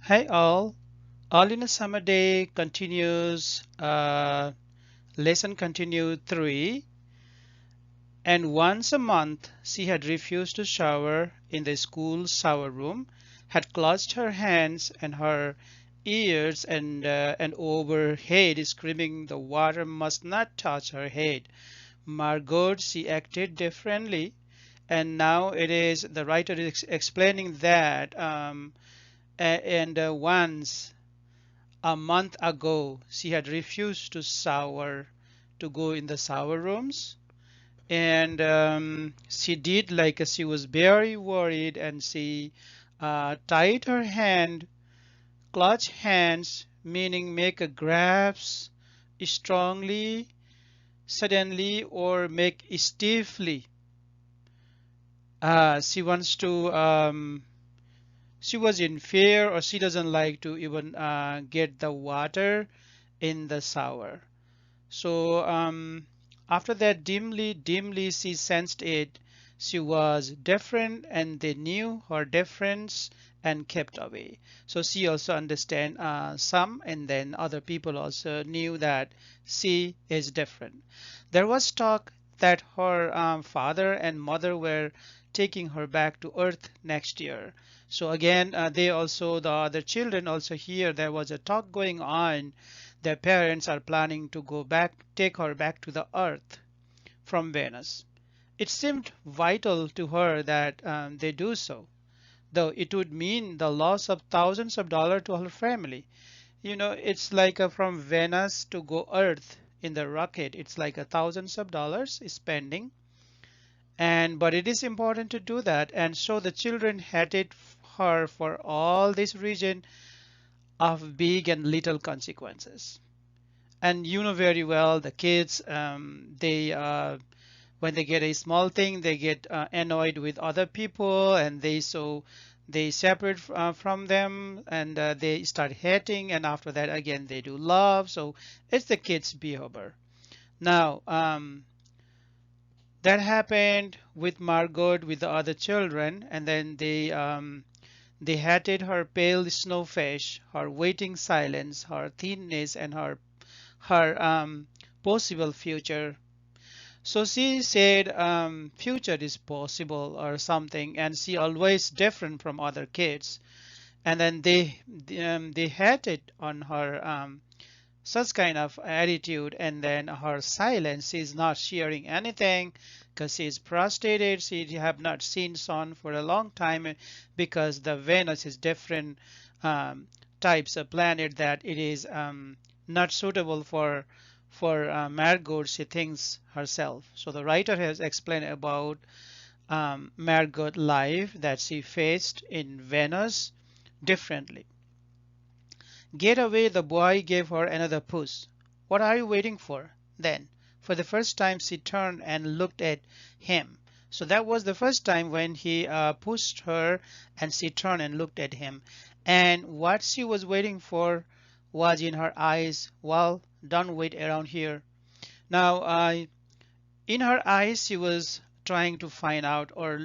Hi all in a summer day continues, lesson continued 3, and once a month she had refused to shower in the school shower room, had clutched her hands and her ears and overhead screaming the water must not touch her head. Margot, she acted differently, and now it is the writer is explaining that once a month ago she had refused to shower, to go in the shower rooms, and she did like she was very worried, and she tied her hand, clutch hands, meaning make a grasp strongly, suddenly, or make stiffly. She wants to she was in fear, or she doesn't like to even get the water in the shower. So after that, dimly she sensed it. She was different, and they knew her difference and kept away. So she also understand some, and then other people also knew that she is different. There was talk that her father and mother were taking her back to Earth next year. So again, they also, the other children also here, there was a talk going on. Their parents are planning to go back, take her back to the Earth from Venus. It seemed vital to her that they do so, though it would mean the loss of thousands of dollars to her family. It's like from Venus to go Earth in the rocket, it's like a thousands of dollars spending, and but it is important to do that. And so the children hated her for all this reason of big and little consequences. And you know very well the kids, they when they get a small thing, they get annoyed with other people, and they separate from them, and they start hating, and after that again they do love. So it's the kids behavior. Now that happened with Margot, with the other children, and then they hated her pale snowfish, her waiting silence, her thinness, and her possible future. So she said future is possible or something, and she always different from other kids. And then they hated on her such kind of attitude, and then her silence. She's not sharing anything because she's frustrated. She have not seen sun for a long time, because the Venus is different um, types of planet, that it is not suitable for Margot, she thinks herself. So the writer has explained about Margot life that she faced in Venus differently. Get away, the boy gave her another push. What are you waiting for? Then, for the first time, she turned and looked at him. So that was the first time when he pushed her, and she turned and looked at him. And what she was waiting for was in her eyes. Well, don't wait around here. Now, in her eyes, she was trying to find out, or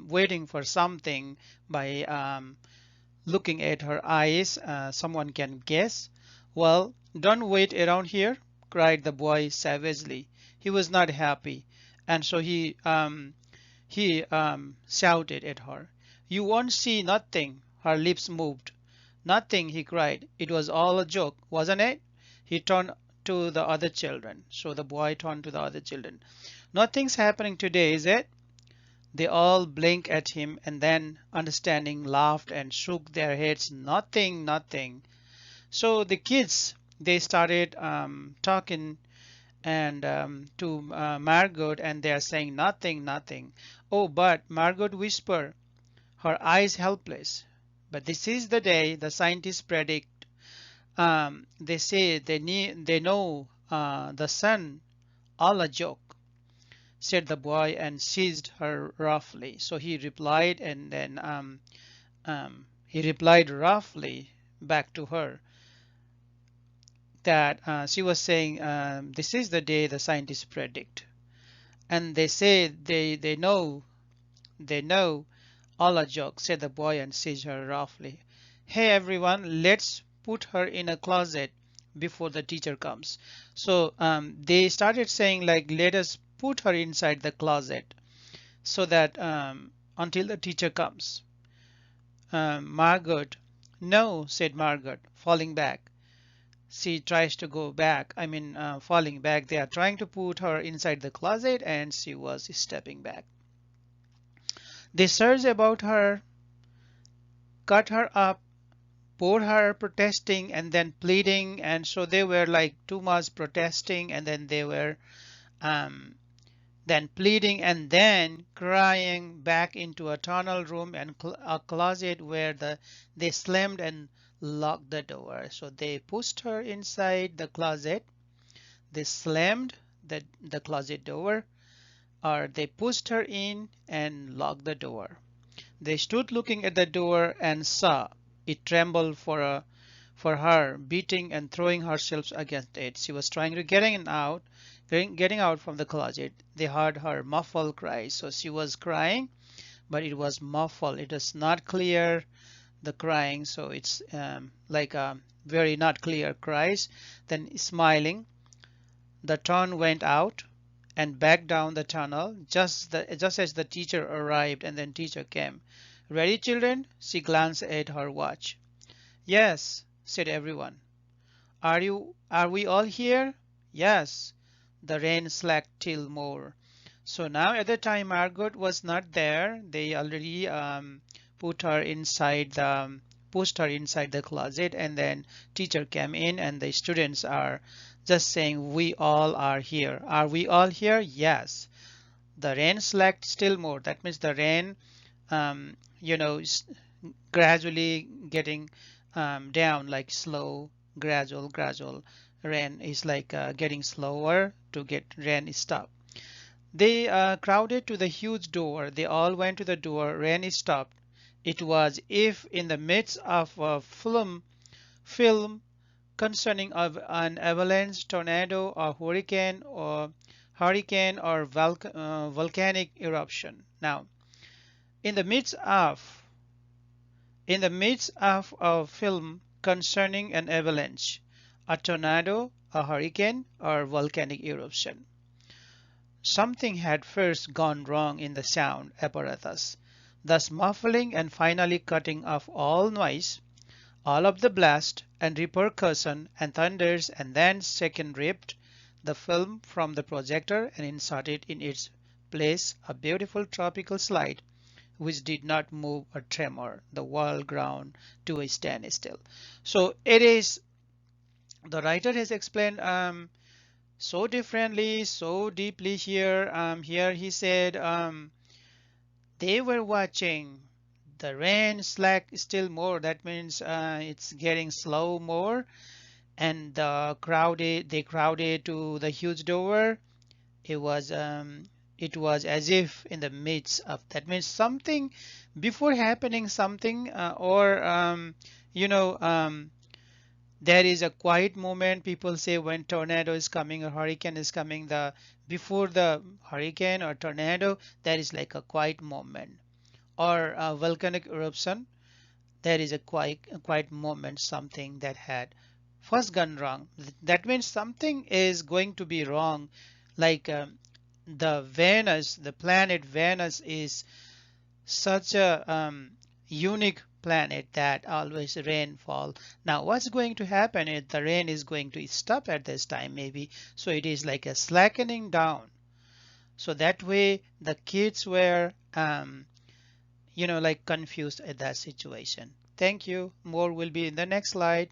waiting for something by looking at her eyes. Someone can guess. Well, don't wait around here, cried the boy savagely. He was not happy, and so he shouted at her. You won't see nothing. Her lips moved. Nothing, he cried. It was all a joke, wasn't it? He turned to the other children. So the boy turned to the other children. Nothing's happening today, is it? They all blinked at him, and then, understanding, laughed and shook their heads. Nothing, nothing. So the kids, they started talking and to Margot, and they are saying nothing, nothing. Oh, but Margot whispered, her eyes helpless. But this is the day the scientists predict. They say they know the sun, all a joke, said the boy, and seized her roughly. So he replied, and then he replied roughly back to her that she was saying, this is the day the scientists predict. And they say they know all a joke, said the boy, and seized her roughly. hey everyone, let's put her in a closet before the teacher comes. So they started saying like, let us put her inside the closet so that until the teacher comes. Margaret, no, said Margaret, falling back. She tries to go back. Falling back. They are trying to put her inside the closet and she was stepping back. They surged about her, cut her up, poured her protesting and then pleading. And so they were like too much protesting and then they were um, then pleading and then crying back into a tunnel room and a closet where they slammed and locked the door. So they pushed her inside the closet. They slammed the closet door, or they pushed her in and locked the door. They stood looking at the door and saw it tremble for her, beating and throwing herself against it. She was trying to getting out from the closet. They heard her muffled cries. So she was crying, but it was muffled. It was not clear, the crying. So it's like a very not clear cries. Then smiling, the tone went out and back down the tunnel just as the teacher arrived and then teacher came. Ready, children? She glanced at her watch. Yes, said everyone. Are we all here? Yes. The rain slacked till more. So now at the time Margaret was not there. They already put her inside the pushed her inside the closet and then teacher came in and the students are just saying we all are here. Are we all here? Yes. The rain slacked still more. That means the rain is gradually getting down, like slow, gradual rain is like getting slower to get rain stop. They crowded to the huge door. They all went to the door. Rain stopped. It was if in the midst of a film concerning of an avalanche, tornado, or hurricane or volcanic eruption. Now, in the midst of a film concerning an avalanche, a tornado, a hurricane, or volcanic eruption, something had first gone wrong in the sound apparatus, thus muffling and finally cutting off all noise, all of the blast and repercussion and thunders, and then second ripped the film from the projector and inserted in its place a beautiful tropical slide which did not move a tremor, the world ground to a standstill. So it is, the writer has explained so differently, so deeply here. Here he said they were watching the rain slack still more. That means it's getting slow more, and they crowded to the huge door. It was as if in the midst of, that means something before happening something or you know there is a quiet moment. People say when tornado is coming or hurricane is coming, the before the hurricane or tornado there is like a quiet moment, or a volcanic eruption, there is a quiet moment, something that had first gone wrong. That means something is going to be wrong, like the planet Venus is such a unique planet that always rainfall. Now what's going to happen is the rain is going to stop at this time maybe, so it is like a slackening down. So that way the kids were like confused at that situation. Thank you. More will be in the next slide.